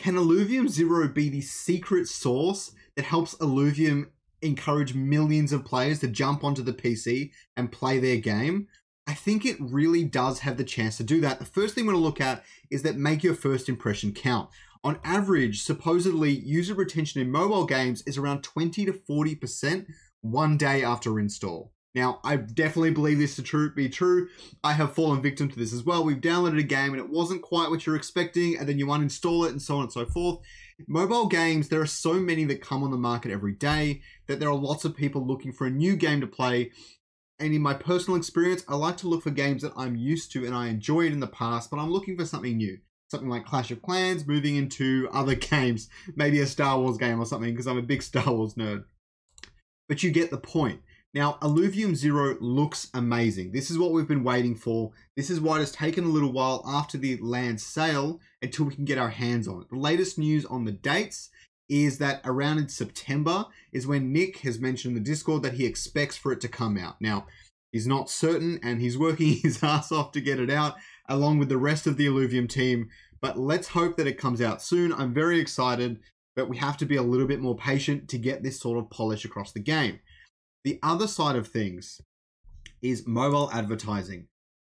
Can Illuvium Zero be the secret sauce that helps Illuvium encourage millions of players to jump onto the PC and play their game? I think it really does have the chance to do that. The first thing we're going to look at is that make your first impression count. On average, supposedly, user retention in mobile games is around 20 to 40% one day after install. Now, I definitely believe this to be true. I have fallen victim to this as well. We've downloaded a game and it wasn't quite what you're expecting, and then you uninstall it and so on and so forth. Mobile games, there are so many that come on the market every day that there are lots of people looking for a new game to play. And in my personal experience, I like to look for games that I'm used to and I enjoyed in the past, but I'm looking for something new. Something like Clash of Clans, moving into other games, maybe a Star Wars game or something, because I'm a big Star Wars nerd. But you get the point. Now, Illuvium Zero looks amazing. This is what we've been waiting for. This is why it's taken a little while after the land sale until we can get our hands on it. The latest news on the dates is that around in September is when Nick has mentioned in the Discord that he expects for it to come out. Now, he's not certain and he's working his ass off to get it out along with the rest of the Illuvium team, but let's hope that it comes out soon. I'm very excited, but we have to be a little bit more patient to get this sort of polish across the game. The other side of things is mobile advertising.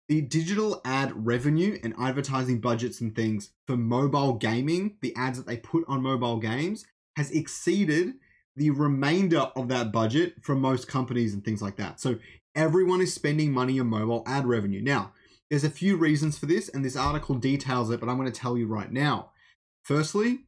The digital ad revenue and advertising budgets and things for mobile gaming, the ads that they put on mobile games, has exceeded the remainder of that budget from most companies and things like that. So everyone is spending money on mobile ad revenue. Now, there's a few reasons for this, and this article details it, but I'm going to tell you right now. Firstly,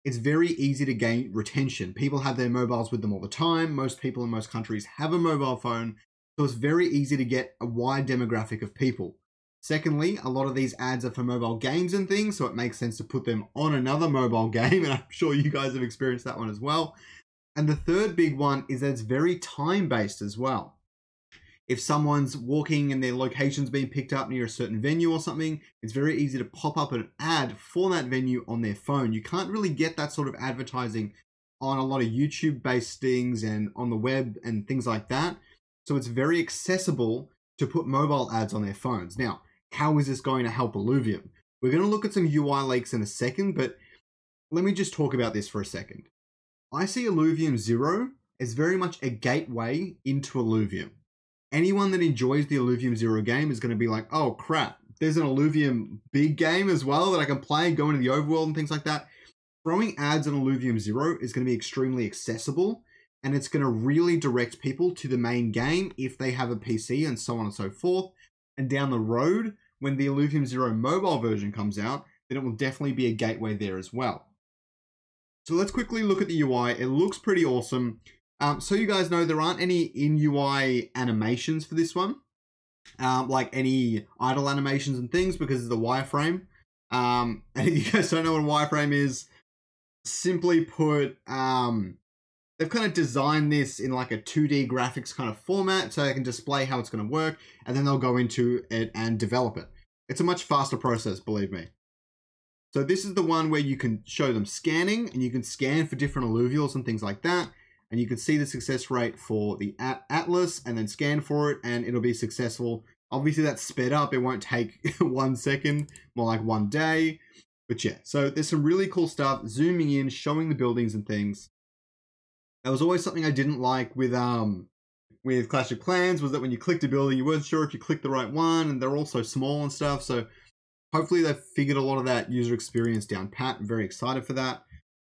it's very easy to gain retention. People have their mobiles with them all the time. Most people in most countries have a mobile phone, so it's very easy to get a wide demographic of people. Secondly, a lot of these ads are for mobile games and things, so it makes sense to put them on another mobile game, and I'm sure you guys have experienced that one as well. And the third big one is that it's very time-based as well. If someone's walking and their location's being picked up near a certain venue or something, it's very easy to pop up an ad for that venue on their phone. You can't really get that sort of advertising on a lot of YouTube-based things and on the web and things like that. So it's very accessible to put mobile ads on their phones. Now, how is this going to help Illuvium? We're going to look at some UI leaks in a second, but let me just talk about this for a second. I see Illuvium Zero as very much a gateway into Illuvium. Anyone that enjoys the Illuvium Zero game is going to be like, oh crap, there's an Illuvium big game as well that I can play, go into the overworld and things like that. Throwing ads on Illuvium Zero is going to be extremely accessible, and it's going to really direct people to the main game if they have a PC and so on and so forth. And down the road, when the Illuvium Zero mobile version comes out, then it will definitely be a gateway there as well. So let's quickly look at the UI. It looks pretty awesome. So you guys know there aren't any in-UI animations for this one, like any idle animations and things because of the wireframe. And if you guys don't know what a wireframe is, simply put, they've kind of designed this in like a 2D graphics kind of format so they can display how it's going to work, and then they'll go into it and develop it. It's a much faster process, believe me. So this is the one where you can show them scanning, and you can scan for different alluvials and things like that. And you can see the success rate for the Atlas and then scan for it and it'll be successful. Obviously that's sped up. It won't take 1 second, more like 1 day. But yeah, so there's some really cool stuff, zooming in, showing the buildings and things. That was always something I didn't like with Clash of Clans, was that when you clicked a building, you weren't sure if you clicked the right one, and they're all so small and stuff. So hopefully they've figured a lot of that user experience down pat. I'm very excited for that.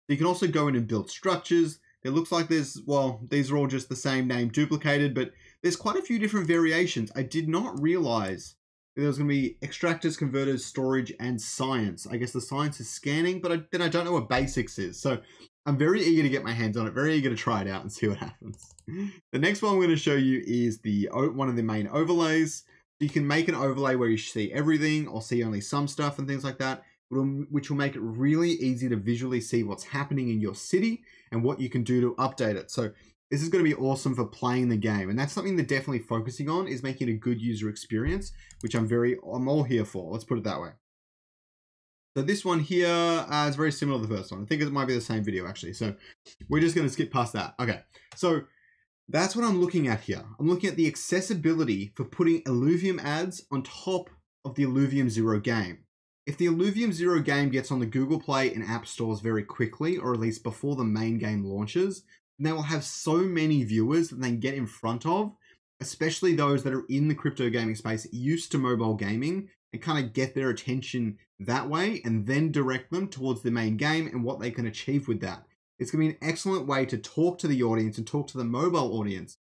You can also go in and build structures. It looks like there's, well, these are all just the same name duplicated, but there's quite a few different variations. I did not realize that there was going to be extractors, converters, storage, and science. I guess the science is scanning, but then I don't know what basics is. So I'm very eager to get my hands on it, very eager to try it out and see what happens. The next one I'm going to show you is one of the main overlays. You can make an overlay where you see everything or see only some stuff and things like that, which will make it really easy to visually see what's happening in your city and what you can do to update it. So this is going to be awesome for playing the game. And that's something they're definitely focusing on, is making a good user experience, which I'm all here for. Let's put it that way. So this one here is very similar to the first one. I think it might be the same video actually. So we're just going to skip past that. Okay. So that's what I'm looking at here. I'm looking at the accessibility for putting Illuvium ads on top of the Illuvium Zero game. If the Illuvium Zero game gets on the Google Play and App Stores very quickly, or at least before the main game launches, then they will have so many viewers that they can get in front of, especially those that are in the crypto gaming space, used to mobile gaming, and kind of get their attention that way and then direct them towards the main game and what they can achieve with that. It's going to be an excellent way to talk to the audience and talk to the mobile audience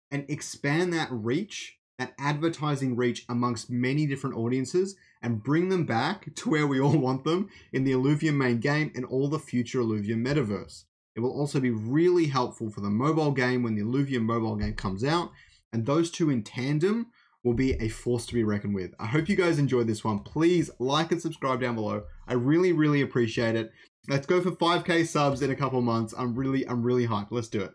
and expand that reach, that advertising reach amongst many different audiences, and bring them back to where we all want them in the Illuvium main game and all the future Illuvium metaverse. It will also be really helpful for the mobile game when the Illuvium mobile game comes out, and those two in tandem will be a force to be reckoned with. I hope you guys enjoyed this one. Please like and subscribe down below. I really appreciate it. Let's go for 5K subs in a couple of months. I'm really hyped. Let's do it.